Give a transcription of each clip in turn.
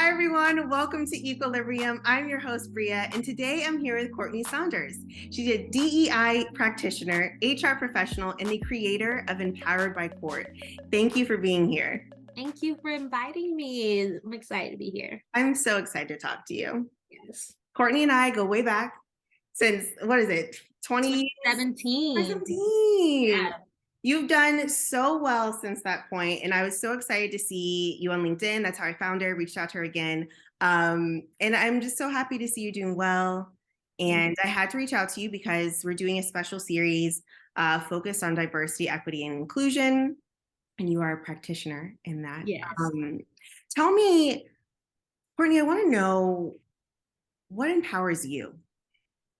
Hi, everyone. Welcome to Equilibrium. I'm your host, Bria, and today I'm here with Courtney Saunders. She's a DEI practitioner, HR professional, and the creator of Empowered by Court. Thank you for being here. Thank you for inviting me. I'm excited to be here. I'm so excited to talk to you. Yes. Courtney and I go way back since, what is it, 2017. 2017. Yeah. You've done so well since that point, and I was so excited to see you on LinkedIn. That's how I found her, reached out to her again. And I'm just so happy to see you doing well. And I had to reach out to you because we're doing a special series focused on diversity, equity, and inclusion. And you are a practitioner in that. Yes. Tell me, Courtney, I want to know what empowers you?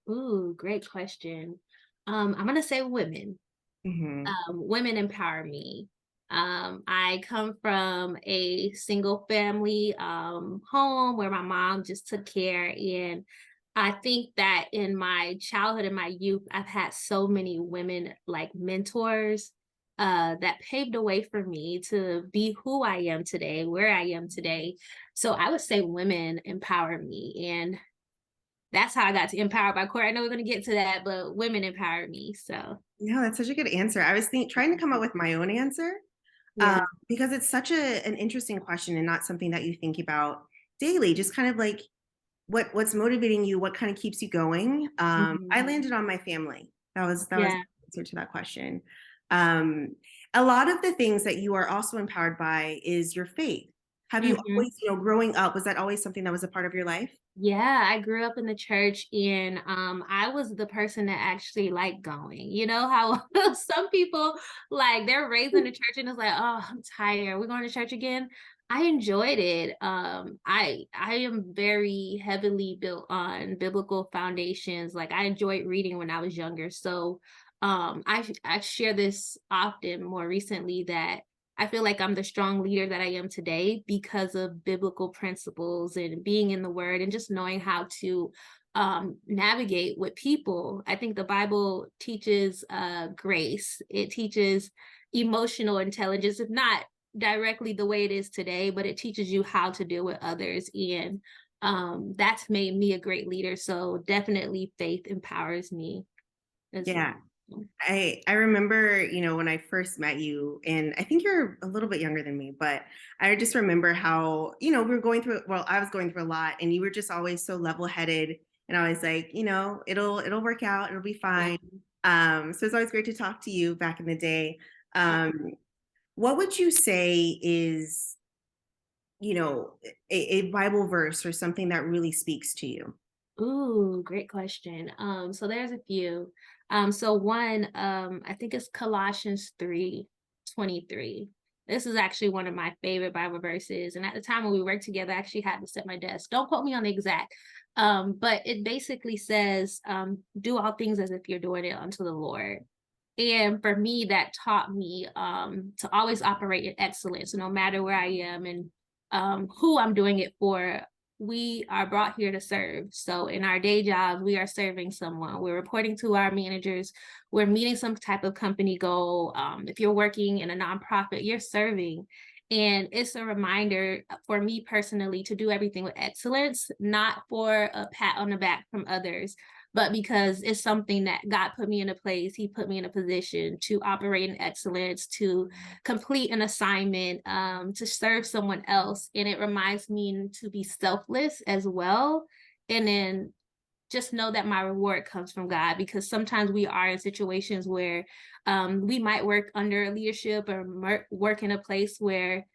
Ooh, great question. I'm gonna say women. Mm-hmm. Women empower me. I come from a single family home where my mom just took care, and I think that in my childhood and my youth, I've had so many women like mentors that paved the way for me to be who I am today, where I am today. So I would say women empower me, and that's how I got to Empowered by Court. I know we're going to get to that, but women empower me. So Yeah, that's such a good answer. I was trying to come up with my own answer. yeah. Because it's such an interesting question and not something that you think about daily. Just kind of like what's motivating you, what kind of keeps you going. I Mhm. landed on my family. That was the Yeah. answer to that question. Um, a lot of the things that you are also empowered by is your faith. Have you Mhm. always, growing up, was that always something that was a part of your life? Yeah, I grew up in the church, and I was the person that actually liked going. You know how some people like they're raised in the church and it's like, oh, I'm tired. We're going to church again. I enjoyed it. I am very heavily built on biblical foundations. Like I enjoyed reading when I was younger. So I share this often more recently that I feel like I'm the strong leader that I am today because of biblical principles and being in the word and just knowing how to navigate with people. I think the Bible teaches grace. It teaches emotional intelligence, if not directly the way it is today, but it teaches you how to deal with others. And that's made me a great leader. So definitely faith empowers me as Yeah. well. I remember, when I first met you, and I think you're a little bit younger than me, but I just remember how, we were going through, well, I was going through a lot, and you were just always so level-headed and always like, it'll work out, it'll be Yeah. fine. So it's always great to talk to you back in the day. Um, what would you say is, a Bible verse or something that really speaks to you? Ooh, great question. So there's a few. So one, I think it's Colossians 3:23. This is actually one of my favorite Bible verses. And at the time when we worked together, I actually had this at my desk. Don't quote me on the exact. But it basically says, do all things as if you're doing it unto the Lord. And for me, that taught me to always operate in excellence, no matter where I am and who I'm doing it for. We are brought here to serve. So in our day jobs, we are serving someone. We're reporting to our managers. We're meeting some type of company goal. If you're working in a nonprofit, you're serving. And it's a reminder for me personally to do everything with excellence, not for a pat on the back from others, but because it's something that God put me in a place, He put me in a position to operate in excellence, to complete an assignment, to serve someone else. And it reminds me to be selfless as well. And then just know that my reward comes from God, because sometimes we are in situations where we might work under leadership or work in a place where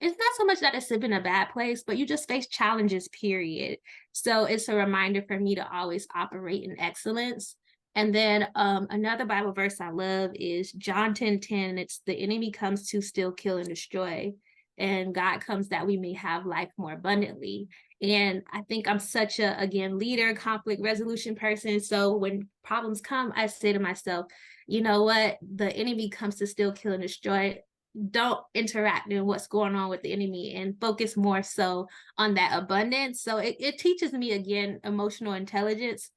it's not so much that it's been a bad place, but you just face challenges, period. So it's a reminder for me to always operate in excellence. And then another Bible verse I love is John 10:10. It's the enemy comes to steal, kill, and destroy. And God comes that we may have life more abundantly. And I think I'm such a, again, leader, conflict resolution person. So when problems come, I say to myself, you know what? The enemy comes to steal, kill, and destroy. Don't interact in what's going on with the enemy and focus more so on that abundance. So it teaches me, again, emotional intelligence,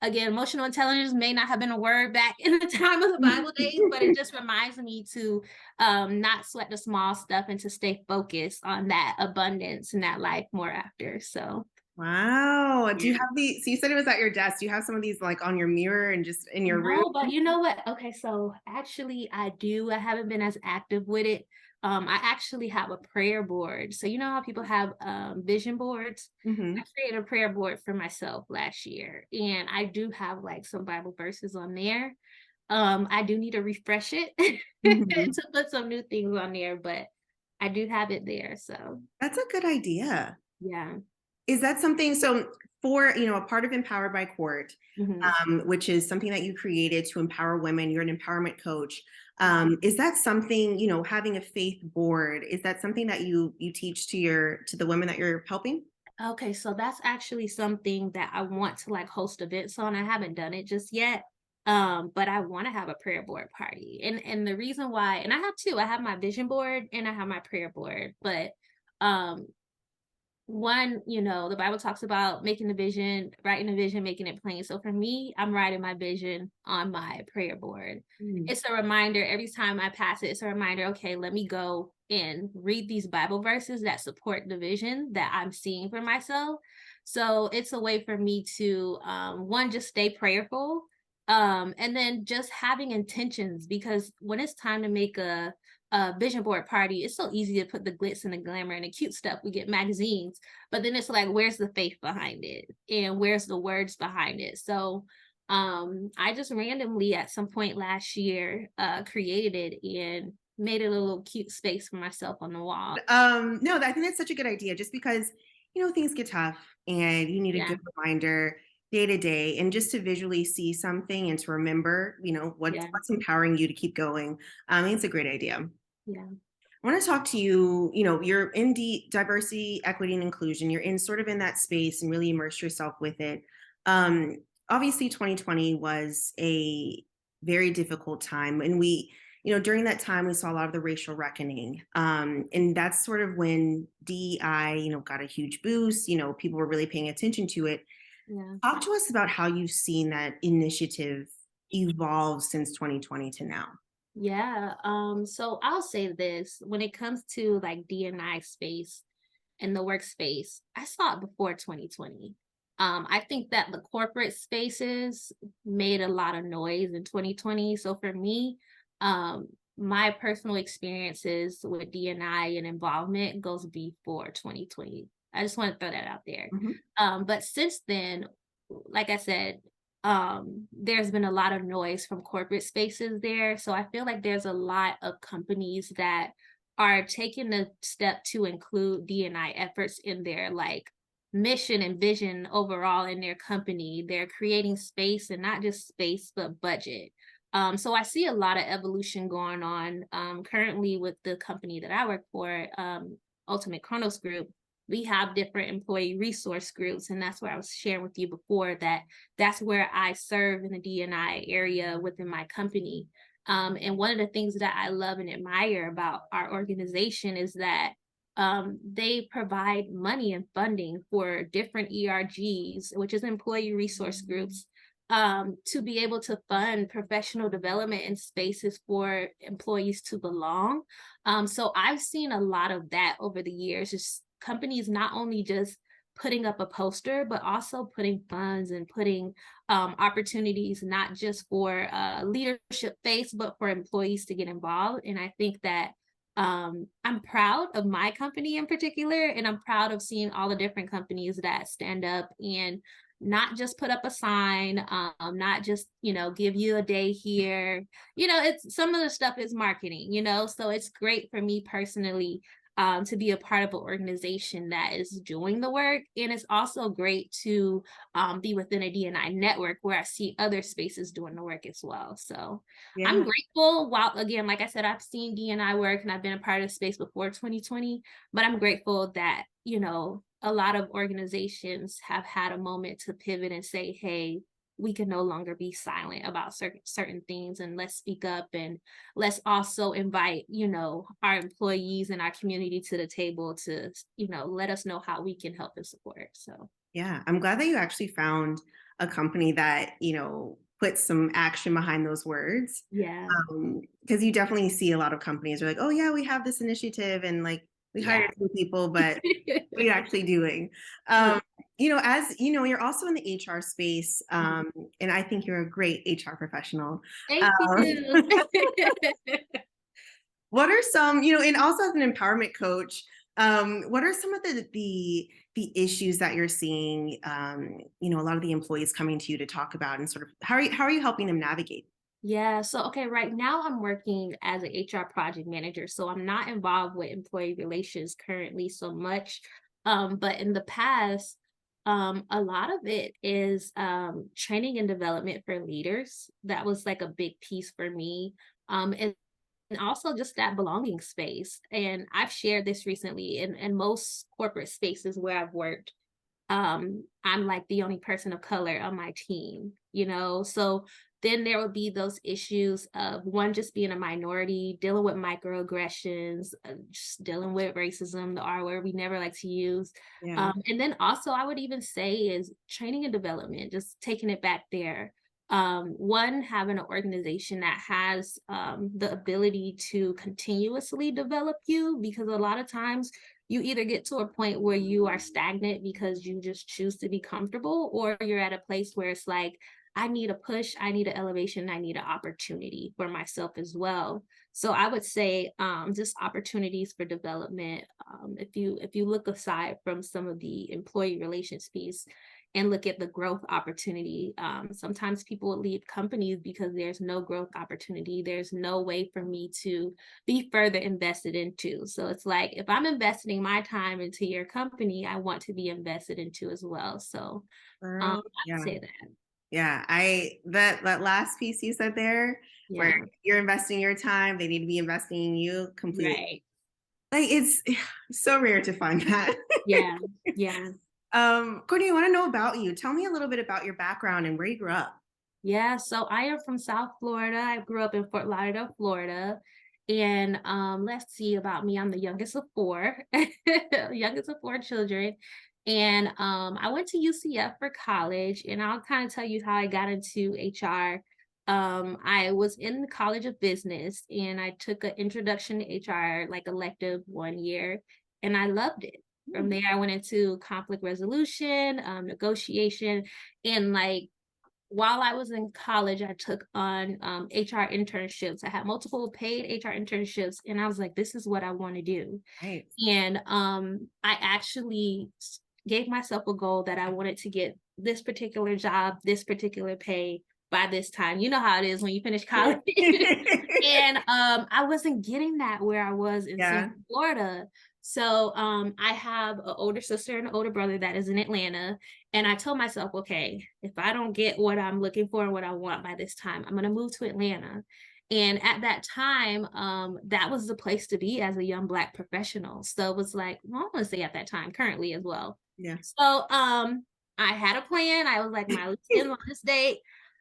again, emotional intelligence may not have been a word back in the time of the Bible days, but it just reminds me to not sweat the small stuff and to stay focused on that abundance and that life more after. So Wow. Do you yeah. have so you said it was at your desk. Do you have some of these like on your mirror and just in your room? No, but you know what? Okay, so actually I do. I haven't been as active with it. I actually have a prayer board. So you know how people have vision boards? I Hmm. created a prayer board for myself last year, and I do have like some Bible verses on there. I do need to refresh it Hmm. to put some new things on there, but I do have it there. So That's a good idea. yeah. Is that something, so for, a part of Empowered by Court, Hmm. which is something that you created to empower women, you're an empowerment coach. Is that something, having a faith board, is that something that you teach to the women that you're helping? Okay, so that's actually something that I want to like host events on. I haven't done it just yet. But I want to have a prayer board party. And the reason why, and I have two, I have my vision board and I have my prayer board. But um one, the Bible talks about making the vision, writing the vision, making it plain. So for me, I'm writing my vision on my prayer board. Mm. It's a reminder every time I pass it, it's a reminder, okay, let me go and read these Bible verses that support the vision that I'm seeing for myself. So it's a way for me to, one, just stay prayerful, and then just having intentions, because when it's time to make a vision board party, it's so easy to put the glitz and the glamour and the cute stuff. We get magazines, but then it's like, where's the faith behind it? And where's the words behind it? So I just randomly at some point last year created it and made it a little cute space for myself on the wall. No, I think that's such a good idea, just because, things get tough and you need a Yeah, good reminder day to day, and just to visually see something and to remember, yeah, what's empowering you to keep going. I mean, it's a great idea. yeah, I want to talk to you. You're in diversity, equity, and inclusion. You're in sort of in that space and really immerse yourself with it. Um, Obviously, 2020 was a very difficult time, and during that time, we saw a lot of the racial reckoning, and that's sort of when DEI, got a huge boost. People were really paying attention to it. yeah. Talk to us about how you've seen that initiative evolve since 2020 to now. Yeah. So I'll say this, when it comes to like D&I space in the workspace, I saw it before 2020. I think that the corporate spaces made a lot of noise in 2020. So for me, my personal experiences with D&I and involvement goes before 2020. I just want to throw that out there. Mhm. But since then, like I said, there's been a lot of noise from corporate spaces there. So I feel like there's a lot of companies that are taking the step to include D&I efforts in their like mission and vision overall in their company. They're creating space, and not just space, but budget. So I see a lot of evolution going on currently with the company that I work for, Ultimate Chronos Group. We have different employee resource groups, and that's where I was sharing with you before that that's where I serve in the D&I area within my company. And one of the things that I love and admire about our organization is that they provide money and funding for different ERGs, which is employee resource groups, to be able to fund professional development and spaces for employees to belong. So I've seen a lot of that over the years, just companies not only just putting up a poster, but also putting funds and putting opportunities, not just for leadership face, but for employees to get involved. And I think that I'm proud of my company in particular, and I'm proud of seeing all the different companies that stand up and not just put up a sign, not just, give you a day here. It's some of the stuff is marketing, so it's great for me personally to be a part of an organization that is doing the work. And it's also great to be within a D&I network where I see other spaces doing the work as well. So I'm Yeah. grateful. While again, like I said, I've seen D&I work and I've been a part of the space before 2020, but I'm grateful that, a lot of organizations have had a moment to pivot and say, hey, we can no longer be silent about certain things, and let's speak up, and let's also invite, our employees and our community to the table to, let us know how we can help and support. So Yeah, I'm glad that you actually found a company that, puts some action behind those words. Yeah. Because you definitely see a lot of companies are like, oh yeah, we have this initiative and like we Yeah. hired two people, but what are you actually doing? Yeah. As you know, you're also in the HR space, and I think you're a great HR professional. Thank Um, you. what are some, and also as an empowerment coach, what are some of the issues that you're seeing? A lot of the employees coming to you to talk about, and sort of how are you helping them navigate? Yeah, so okay, right now I'm working as an HR project manager, so I'm not involved with employee relations currently so much. But in the past, a lot of it is training and development for leaders. That was like a big piece for me. And also just that belonging space. And I've shared this recently in most corporate spaces where I've worked. I'm like the only person of color on my team, so then there would be those issues of one just being a minority, dealing with microaggressions, just dealing with racism, the R word we never like to use. Yeah. And then also I would even say is training and development, just taking it back there. One, having an organization that has the ability to continuously develop you, because a lot of times you either get to a point where you are stagnant because you just choose to be comfortable, or you're at a place where it's like, I need a push, I need an elevation, I need an opportunity for myself as well. So I would say just opportunities for development. If you look aside from some of the employee relations piece and look at the growth opportunity, sometimes people will leave companies because there's no growth opportunity. There's no way for me to be further invested into. So it's like, if I'm investing my time into your company, I want to be invested into as well. So Girl, I'd yeah. say that. Yeah, I that last piece you said there, where Yeah. you're investing your time, they need to be investing in you completely. Right. Like it's so rare to find that. Yeah. Yeah. Courtney, I want to know about you. Tell me a little bit about your background and where you grew up. Yeah, so I am from South Florida. I grew up in Fort Lauderdale, Florida. And let's see about me. I'm the youngest of four, youngest of four children. And I went to UCF for college, and I'll kind of tell you how I got into HR. I was in the College of Business, and I took an introduction to HR, like elective 1 year, and I loved it. From Hmm. there, I went into conflict resolution, negotiation, and like while I was in college, I took on HR internships. I had multiple paid HR internships, and I was like, this is what I want to do. Nice. And I actually gave myself a goal that I wanted to get this particular job, this particular pay by this time. You know how it is when you finish college. And I wasn't getting that where I was in Yeah. Central Florida. So I have an older sister and an older brother that is in Atlanta. And I told myself, okay, if I don't get what I'm looking for and what I want by this time, I'm going to move to Atlanta. And at that time, that was the place to be as a young Black professional. So it was like, well, I want to say at that time, currently as well. Yeah. So I had a plan. I was like, my in on this date.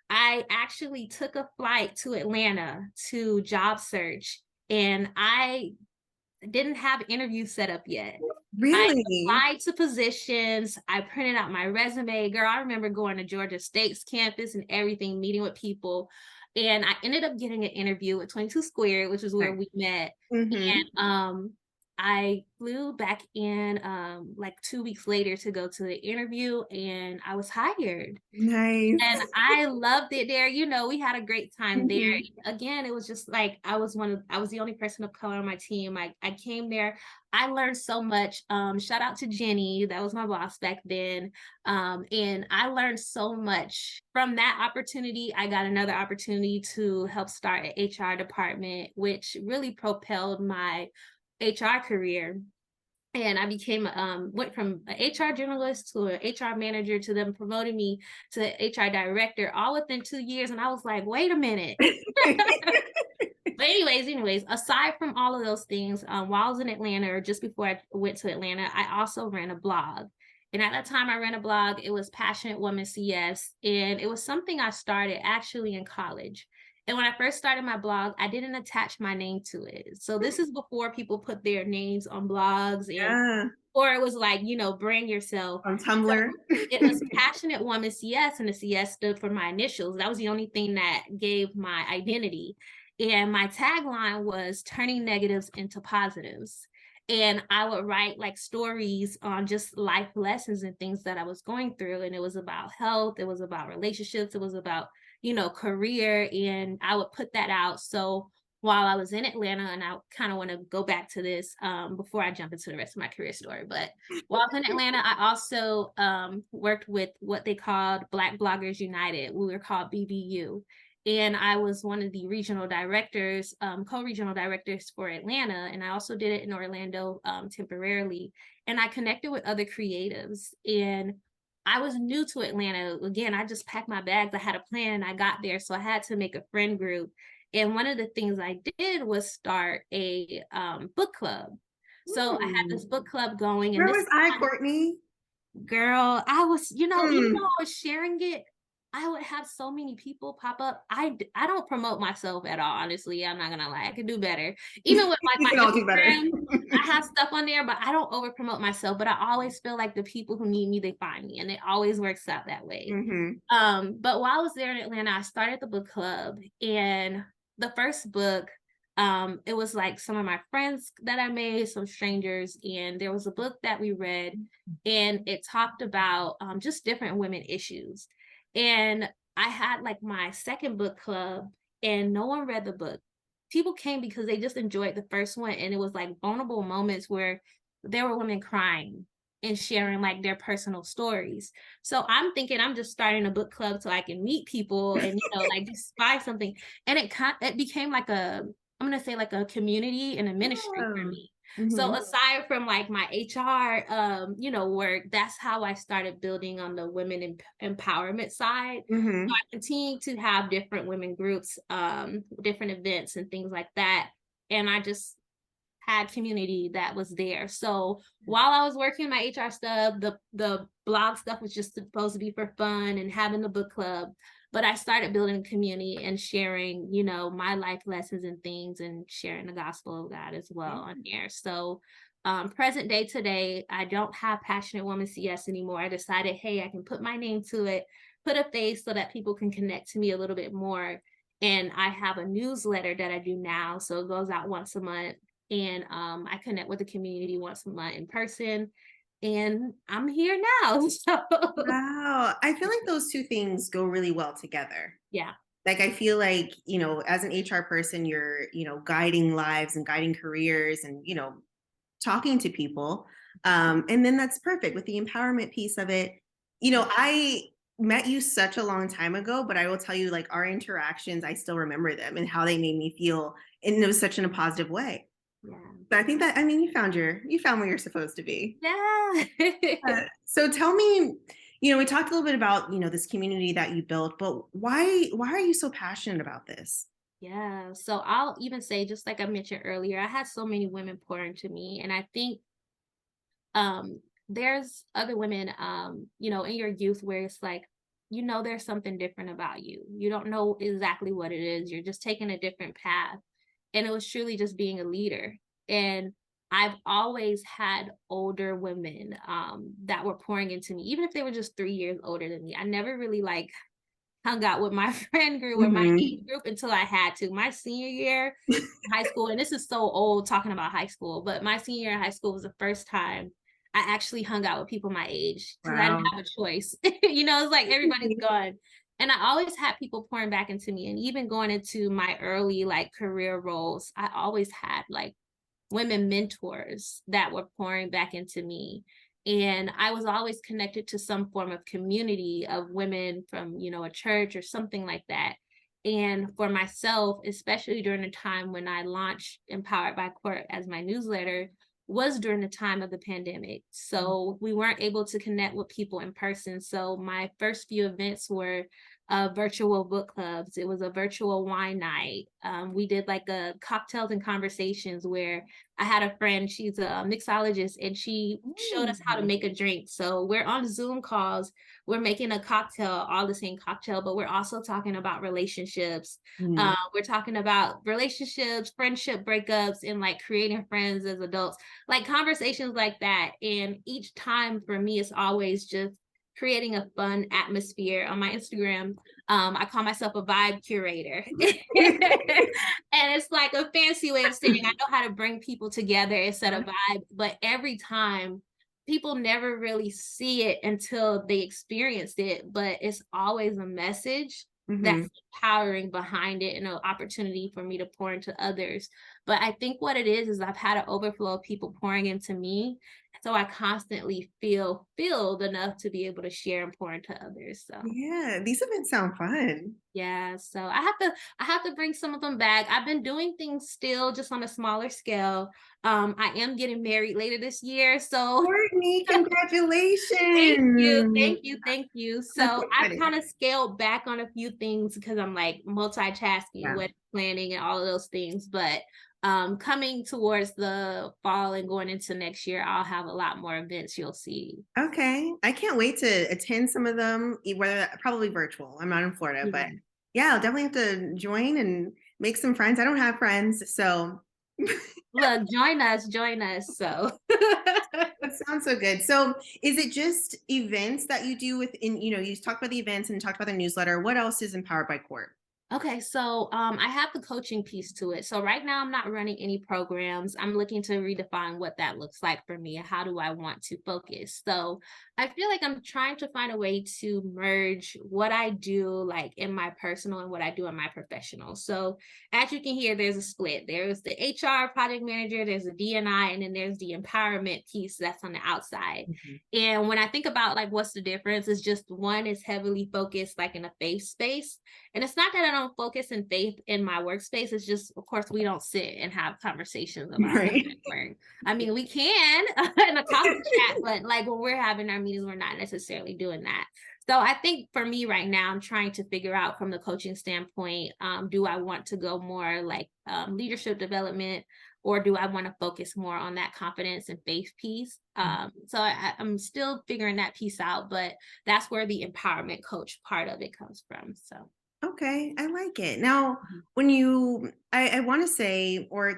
I actually took a flight to Atlanta to job search, and I didn't have interviews set up yet. I Really? applied to positions. I printed out my resume. Girl, I remember going to Georgia State's campus and everything, meeting with people. And I ended up getting an interview at 22 Squared, which is where Right. we met. Mm-hmm. And I flew back in like 2 weeks later to go to the interview, and I was hired. And Nice. I loved it there. We had a great time there. Mhm. Again, it was just like I was the only person of color on my team. I came there. I learned so much. Shout out to Jenny. That was my boss back then. And I learned so much from that opportunity. I got another opportunity to help start an HR department, which really propelled my HR career. And I became went from an HR generalist to an HR manager to them promoting me to HR director all within 2 years. And I was like, wait a minute. But anyways, aside from all of those things, while I was in Atlanta, or just before I went to Atlanta, I also ran a blog. And at that time I ran a blog, it was Passionate Woman CS. And it was something I started actually in college. And when I first started my blog, I didn't attach my name to it. So this is before people put their names on blogs, and Yeah. or it was like, you know, brand yourself. On So Tumblr. it was Passionate Woman CS, and the CS stood for my initials. That was the only thing that gave my identity. And my tagline was turning negatives into positives. And I would write like stories on just life lessons and things that I was going through. And it was about health, it was about relationships, it was about, you know, career. And I would put that out. So while I was in Atlanta, and I kind of want to go back to this before I jump into the rest of my career story. But while I was in Atlanta, I also worked with what they called Black Bloggers United. We were called BBU. And I was one of the regional directors, co-regional directors for Atlanta. And I also did it in Orlando temporarily. And I connected with other creatives. And I was new to Atlanta. Again, I just packed my bags. I had a plan and I got there. So I had to make a friend group. And one of the things I did was start a book club. So I had this book club going, and Where this was I, Courtney? girl, I was, you know, even though Mm. I was sharing it, I would have so many people pop up. I don't promote myself at all, honestly. I'm not gonna lie. I could do better. Even with like We my can all do better. Instagram, I have stuff on there, but I don't over promote myself. But I always feel like the people who need me, they find me, and it always works out that way. Hmm. But while I was there in Atlanta, I started the book club, and the first book, it was like some of my friends that I made, some strangers, and there was a book that we read, and it talked about just different women issues. And I had like my second book club, and no one read the book. People came because they just enjoyed the first one, and it was like vulnerable moments where there were women crying and sharing like their personal stories. So I'm thinking I'm just starting a book club so I can meet people and, you know, like just find something. And it became like I'm gonna say like a community and a ministry for Yeah. me. So Hmm. aside from like my HR you know, work, that's how I started building on the women empowerment side. So Hmm. I continue to have different women groups, different events and things like that. And I just had community that was there. So while I was working my HR stuff, the blog stuff was just supposed to be for fun and having the book club. But I started building a community and sharing, you know, my life lessons and things, and sharing the gospel of God as well on here. So present day today, I don't have Passionate Woman CS anymore. I decided, hey, I can put my name to it, put a face so that people can connect to me a little bit more. And I have a newsletter that I do now. So it goes out once a month, and I connect with the community once a month in person, and I'm here now. So Wow. I feel like those two things go really well together. yeah, Like, I feel like, as an HR person, you're, guiding lives and guiding careers and, talking to people. And then that's perfect with the empowerment piece of it. I met you such a long time ago, but I will tell you, like, our interactions, I still remember them and how they made me feel. And it was such in a positive way. yeah, But I think that, I mean, you found where you're supposed to be. yeah. So tell me, we talked a little bit about, this community that you built, but why are you so passionate about this? Yeah, so I'll even say, just like I mentioned earlier, I had so many women pour into me, and I think there's other women, you know, in your youth where it's like, you know, there's something different about you. You don't know exactly what it is. You're just taking a different path. And it was truly just being a leader. And I've always had older women that were pouring into me, even if they were just 3 years older than me. I never really like hung out with my friend group or my age Hmm. group until I had to. My senior year in high school, and this is so old talking about high school, but my senior year in high school was the first time I actually hung out with people my age because I didn't Wow. have a choice. You know, it's like everybody's gone. And I always had people pouring back into me. And even going into my early like career roles, I always had like women mentors that were pouring back into me. And I was always connected to some form of community of women from, you know, a church or something like that. And for myself, especially during the time when I launched Empowered by Court as my newsletter, was during the time of the pandemic. So we weren't able to connect with people in person. So my first few events were virtual book clubs. It was a virtual wine night. We did like a cocktails and conversations where I had a friend, she's a mixologist, and she showed us how to Mm. make a drink. So we're on Zoom calls, we're making a cocktail, all the same cocktail, but we're also talking about relationships. Mm. We're talking about relationships, friendship breakups, and like creating friends as adults, like conversations like that. And each time for me, it's always just creating a fun atmosphere. On my Instagram, I call myself a vibe curator. And it's like a fancy way of saying I know how to bring people together and set a vibe, but every time people never really see it until they experienced it, but it's always a message Mhm. that's empowering behind it and an opportunity for me to pour into others. But I think what it is I've had an overflow of people pouring into me. So I constantly feel filled enough to be able to share and pour into others. So Yeah, these events sound fun. yeah, so I have to bring some of them back. I've been doing things still just on a smaller scale. I am getting married later this year, so Courtney, thank you, congratulations. thank you, thank you. That's So so I've exciting. kind of scaled back on a few things because I'm like multitasking, Yeah. wedding planning, and all of those things. But coming towards the fall and going into next year, I'll have a lot more events you'll see. Okay. I can't wait to attend some of them, whether probably virtual. I'm not in Florida, but Yeah. yeah, I'll definitely have to join and make some friends. I don't have friends, so Look, join us. So that sounds so good. So, is it just events that you do within, you talked about the events and talked about the newsletter. What else is Empowered by Court? Okay, so I have the coaching piece to it. So right now I'm not running any programs. I'm looking to redefine what that looks like for me. How do I want to focus? So I feel like I'm trying to find a way to merge what I do like in my personal and what I do in my professional. So as you can hear, there's a split. There's the HR project manager, there's the DNI, and then there's the empowerment piece that's on the outside. Mhm. And when I think about like what's the difference, it's just one is heavily focused like in a faith space, and it's not that I don't focus in faith in my workspace. It's just, of course, we don't sit and have conversations about stuff Right. at work. I mean, we can in a coffee chat, but like when we're having our meetings, we're not necessarily doing that. So I think for me right now, I'm trying to figure out from the coaching standpoint, do I want to go more like leadership development, or do I want to focus more on that confidence and faith piece? So I'm still figuring that piece out, but that's where the empowerment coach part of it comes from. So. Okay, I like it. Now, Mhm. I want to say, or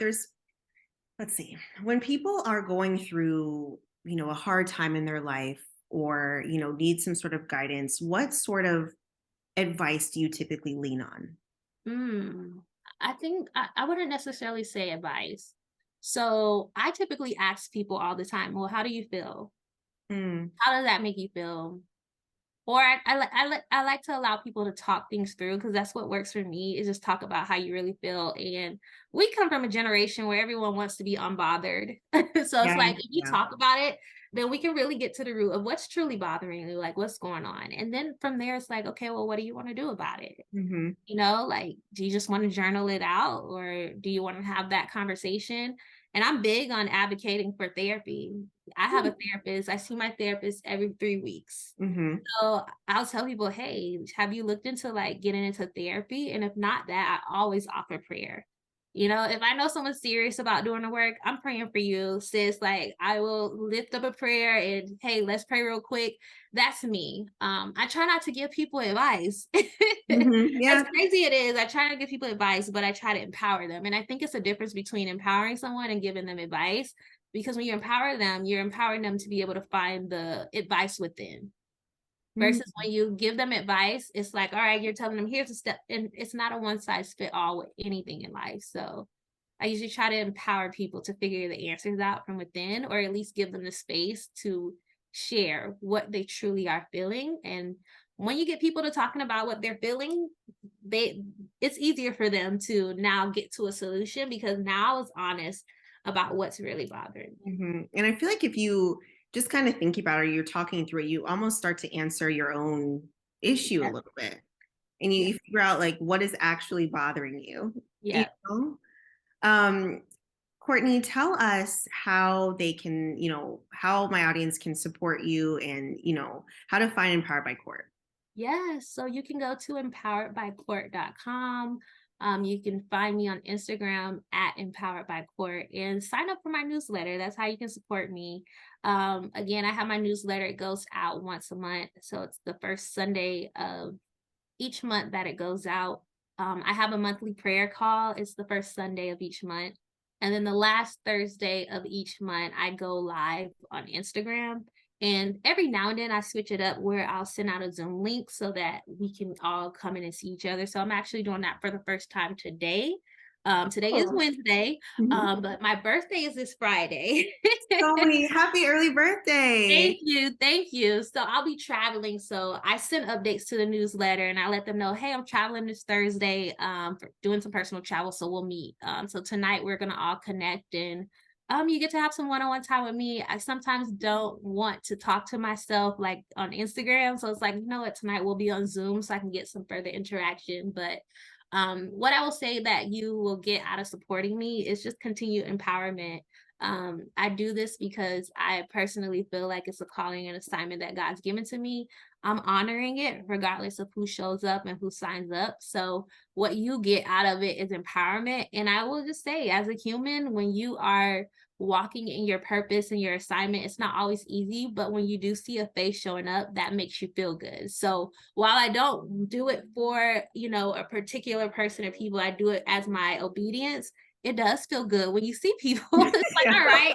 let's see, when people are going through, a hard time in their life or, need some sort of guidance, what sort of advice do you typically lean on? Mm, I think I wouldn't necessarily say advice. So I typically ask people all the time, well, how do you feel? Mm. How does that make you feel? Or I like to allow people to talk things through because that's what works for me is just talk about how you really feel. And we come from a generation where everyone wants to be unbothered. So it's Yeah, like if you yeah. talk about it, then we can really get to the root of what's truly bothering you, like what's going on. And then from there, it's like, okay, well, what do you want to do about it? Hmm. Like, do you just want to journal it out or do you want to have that conversation? And I'm big on advocating for therapy. I have a therapist. I see my therapist every 3 weeks. Hmm. So I'll tell people, hey, have you looked into like getting into therapy? And if not that, I always offer prayer. If I know someone's serious about doing the work, I'm praying for you, sis. Like I will lift up a prayer and hey, let's pray real quick. That's me. I try not to give people advice. Hmm. As Yeah. crazy it is, I try to give people advice, but I try to empower them. And I think it's a difference between empowering someone and giving them advice. Because when you empower them, you're empowering them to be able to find the advice within. Mhm. Versus when you give them advice, it's like, all right, you're telling them here's a step, and it's not a one size fit all with anything in life. So I usually try to empower people to figure the answers out from within, or at least give them the space to share what they truly are feeling. And when you get people to talking about what they're feeling, they it's easier for them to now get to a solution because now it's honest about what's really bothering them. Mhm. And I feel like if you just kind of think about it, you're talking through it, you almost start to answer your own issue a Yeah. little bit. And you, Yeah. you figure out like what is actually bothering you. You Yeah. know? Um, Courtney, tell us how they can, how my audience can support you and, how to find Empowered by Court. Yes, so you can go to empoweredbycourt.com. You can find me on Instagram at empoweredbycourt and sign up for my newsletter. That's how you can support me. Again, I have my newsletter. It goes out once a month. So it's the first Sunday of each month that it goes out. I have a monthly prayer call. It's the first Sunday of each month. And then the last Thursday of each month, I go live on Instagram. And every now and then I switch it up where I'll send out a Zoom link so that we can all come in and see each other. So I'm actually doing that for the first time today. Today is Oh. Wednesday, but my birthday is this Friday. Tony, happy early birthday. Thank you. Thank you. So I'll be traveling. So I send updates to the newsletter and I let them know, hey, I'm traveling this Thursday, for doing some personal travel. So we'll meet. So tonight we're gonna all connect and you get to have some one-on-one time with me. I sometimes don't want to talk to myself like on Instagram. So it's like, you know what, tonight we'll be on Zoom so I can get some further interaction. But what I will say that you will get out of supporting me is just continued empowerment. I do this because I personally feel like it's a calling and assignment that God's given to me. I'm honoring it regardless of who shows up and who signs up. So what you get out of it is empowerment. And I will just say, as a human, when you are walking in your purpose and your assignment, it's not always easy, but when you do see a face showing up, that makes you feel good. So while I don't do it for, you know, a particular person or people, I do it as my obedience. It does feel good when you see people. It's like, Yeah. all right,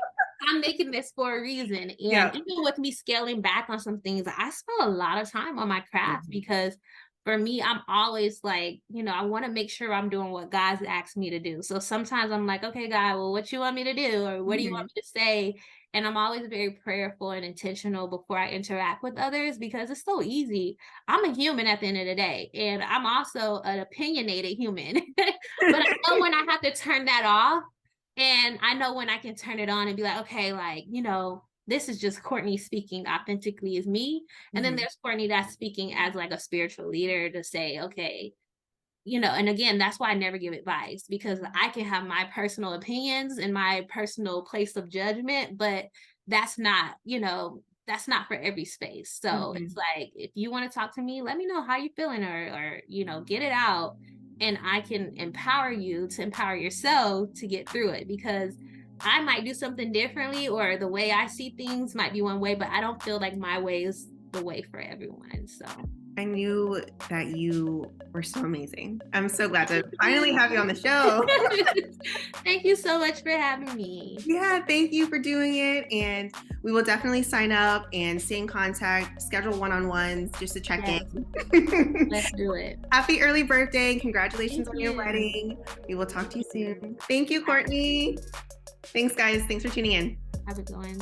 I'm making this for a reason. And Yeah. even with me scaling back on some things, I spend a lot of time on my craft because for me, I'm always like, you know, I want to make sure I'm doing what God's asked me to do. So sometimes I'm like, okay, God, well, what you want me to do? Or what do you want me to say? And I'm always very prayerful and intentional before I interact with others because it's so easy. I'm a human at the end of the day, and I'm also an opinionated human. But I know when I have to turn that off, and I know when I can turn it on and be like, okay, like, you know, this is just Courtney speaking authentically as me. And then there's Courtney that's speaking as like a spiritual leader to say, okay, you know, and again, that's why I never give advice because I can have my personal opinions and my personal place of judgment, but that's not, you know, that's not for every space. So it's like, if you want to talk to me, let me know how you're feeling or, you know, get it out and I can empower you to empower yourself to get through it because I might do something differently or the way I see things might be one way, but I don't feel like my way is the way for everyone. So I knew that you were so amazing. I'm so glad to finally have you on the show. Thank you so much for having me. Yeah, thank you for doing it. And we will definitely sign up and stay in contact, schedule one-on-ones just to check in. Let's do it. Happy early birthday. Congratulations on your you. wedding. We will talk to you soon. Thank you, Courtney. Thanks, guys. Thanks for tuning in. How's it going?